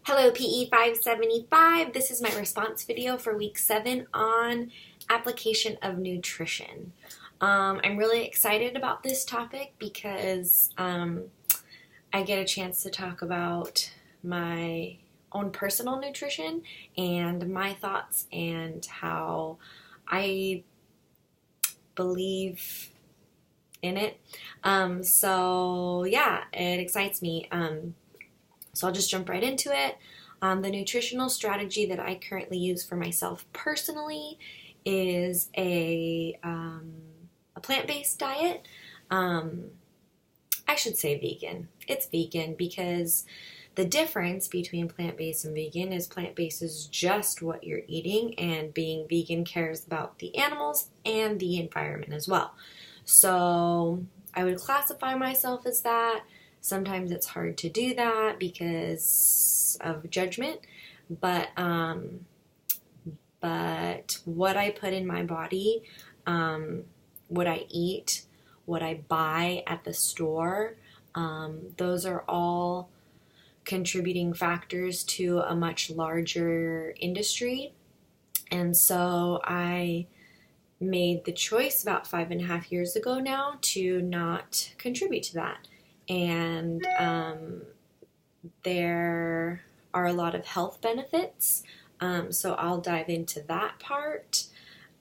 Hello PE 575. This is my response video for week 7 on application of nutrition. I'm really excited about this topic because I get a chance to talk about my own personal nutrition and my thoughts and how I believe in it. So yeah, it excites me. So I'll just jump right into it. The nutritional strategy that I currently use for myself personally is a plant-based diet. I should say vegan. It's vegan because the difference between plant-based and vegan is plant-based is just what you're eating, and being vegan cares about the animals and the environment as well. So I would classify myself as that. Sometimes it's hard to do that because of judgment, but what I put in my body, what I eat, what I buy at the store, those are all contributing factors to a much larger industry. And so I made the choice about 5.5 years ago now to not contribute to that. And there are a lot of health benefits, so I'll dive into that part.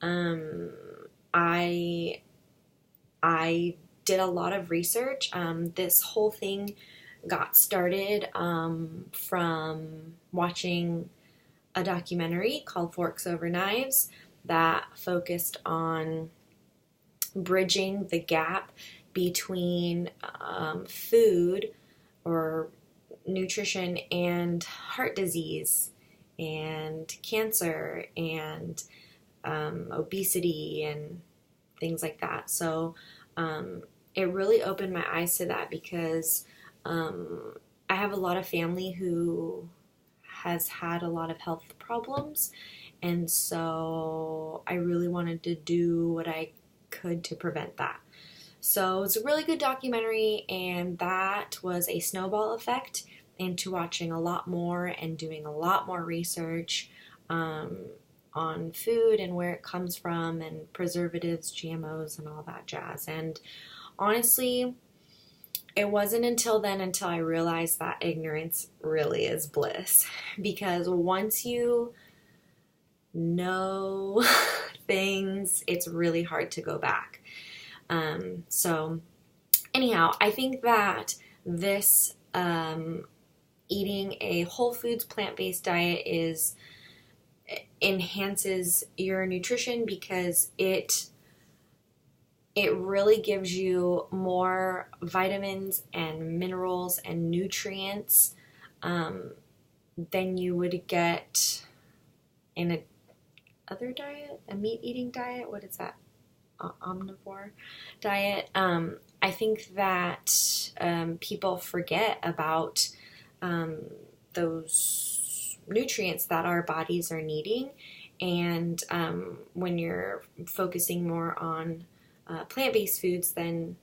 I did a lot of research. This whole thing got started from watching a documentary called Forks Over Knives that focused on bridging the gap between food or nutrition and heart disease and cancer and obesity and things like that. So it really opened my eyes to that because I have a lot of family who has had a lot of health problems, and so I really wanted to do what I could to prevent that. So it's a really good documentary, and that was a snowball effect into watching a lot more and doing a lot more research on food and where it comes from and preservatives, GMOs, and all that jazz. And honestly, it wasn't until then until I realized that ignorance really is bliss, because once you know things, it's really hard to go back. So anyhow, I think that this eating a whole foods plant-based diet enhances your nutrition because it really gives you more vitamins and minerals and nutrients than you would get in a other diet, a meat-eating diet. What is that? Omnivore diet. I think that people forget about those nutrients that our bodies are needing, and when you're focusing more on plant-based foods, then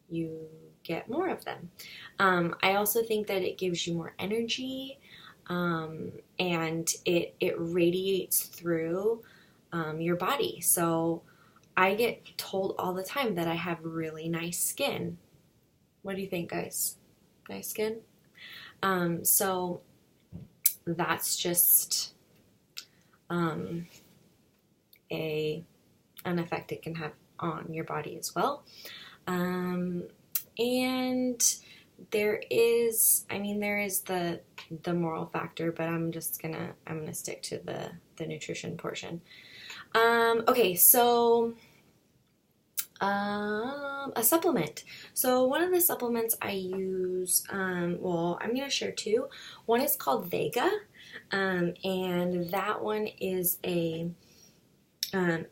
you get more of them. I also think that it gives you more energy, and it radiates through your body. So I get told all the time that I have really nice skin. What do you think, guys? Nice skin? So that's just an effect it can have on your body as well. And there is the moral factor, but I'm gonna stick to the nutrition portion. Okay, so a supplement. So one of the supplements I use, well, I'm going to share two. One is called Vega, and that one is it's a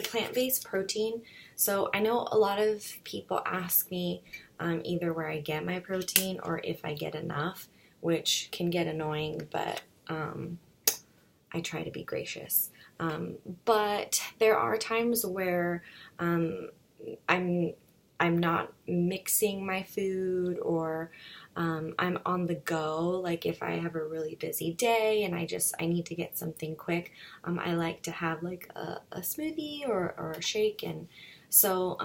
plant-based protein. So I know a lot of people ask me either where I get my protein or if I get enough, which can get annoying, but I try to be gracious. But there are times where I I'm not mixing my food, or I'm on the go. Like if I have a really busy day and I need to get something quick, I like to have like a smoothie or a shake. And so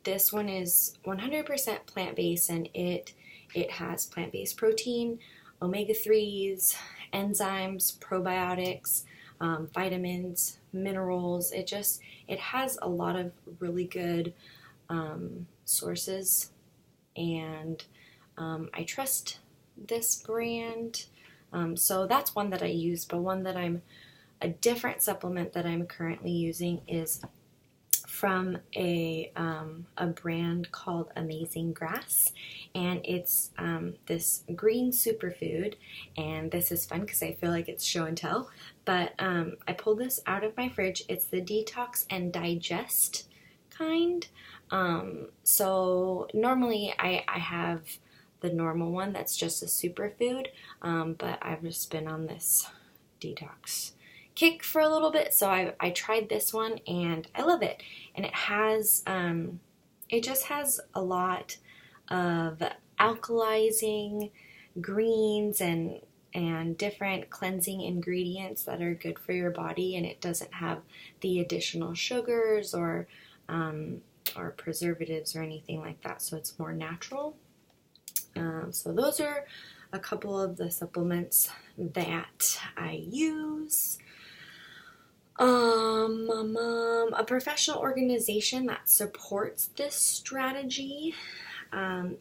this one is 100% plant-based, and it has plant-based protein, omega-3s, enzymes, probiotics, vitamins, minerals. It has a lot of really good sources, and I trust this brand. So that's one that I use, but a different supplement that I'm currently using is from a brand called Amazing Grass, and it's this green superfood. And this is fun because I feel like it's show and tell, but I pulled this out of my fridge. It's the Detox and Digest kind. So normally I have the normal one that's just a superfood, but I've just been on this detox kick for a little bit, so I tried this one and I love it. And it just has a lot of alkalizing greens and different cleansing ingredients that are good for your body, and it doesn't have the additional sugars or preservatives or anything like that, so it's more natural. So those are a couple of the supplements that I use. A professional organization that supports this strategy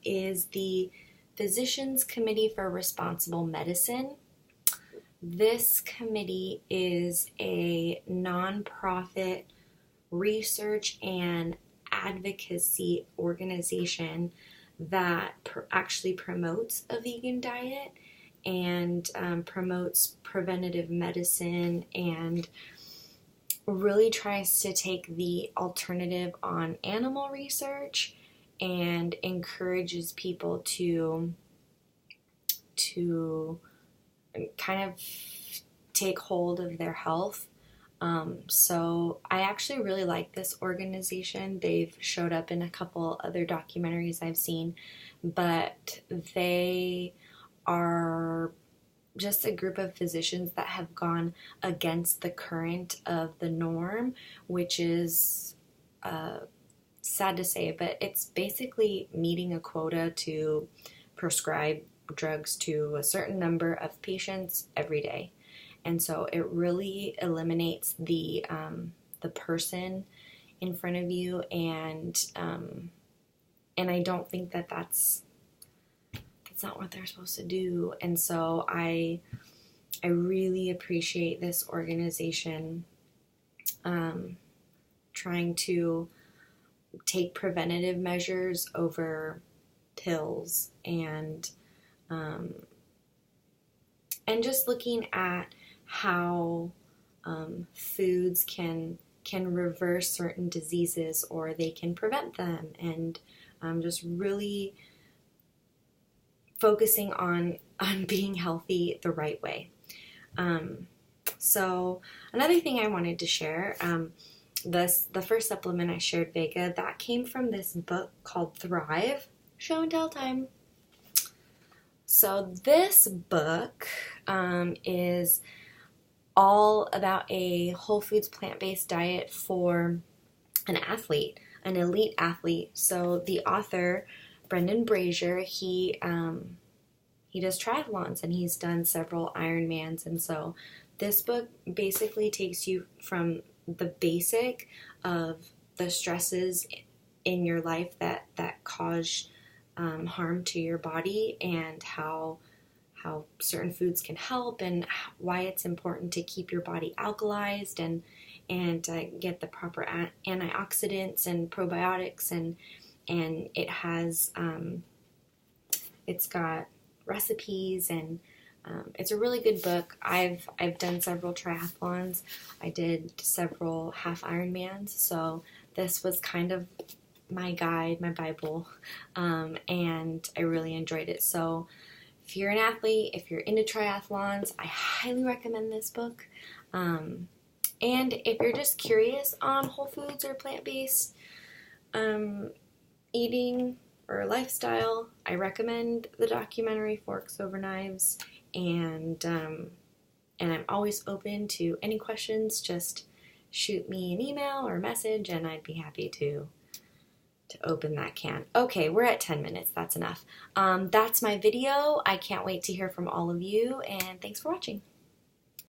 is the Physicians Committee for Responsible Medicine. This committee is a nonprofit research and advocacy organization that actually promotes a vegan diet and promotes preventative medicine, and really tries to take the alternative on animal research and encourages people to kind of take hold of their health. So I actually really like this organization. They've showed up in a couple other documentaries I've seen, but they are just a group of physicians that have gone against the current of the norm, which is sad to say, but it's basically meeting a quota to prescribe drugs to a certain number of patients every day. And so it really eliminates the person in front of you, and I don't think that's not what they're supposed to do. And so I really appreciate this organization trying to take preventative measures over pills, and just looking at how foods can reverse certain diseases, or they can prevent them, and just really focusing on being healthy the right way. So another thing I wanted to share, the first supplement I shared, Vega, that came from this book called Thrive, show and tell time. So this book is all about a whole foods plant-based diet for an athlete, an elite athlete. So the author, Brendan Brazier, he does triathlons, and he's done several Ironmans. And so this book basically takes you from the basic of the stresses in your life that cause harm to your body, and how certain foods can help, and why it's important to keep your body alkalized and get the proper antioxidants and probiotics, and it has it's got recipes, and it's a really good book. I've done several triathlons. I did several half Ironmans, so this was kind of my guide, my Bible, and I really enjoyed it. So if you're an athlete, if you're into triathlons, I highly recommend this book. And if you're just curious on whole foods or plant-based, eating or lifestyle, I recommend the documentary Forks Over Knives, and I'm always open to any questions. Just shoot me an email or a message, and I'd be happy to open that can. Okay, we're at 10 minutes. That's enough. That's my video. I can't wait to hear from all of you, and thanks for watching.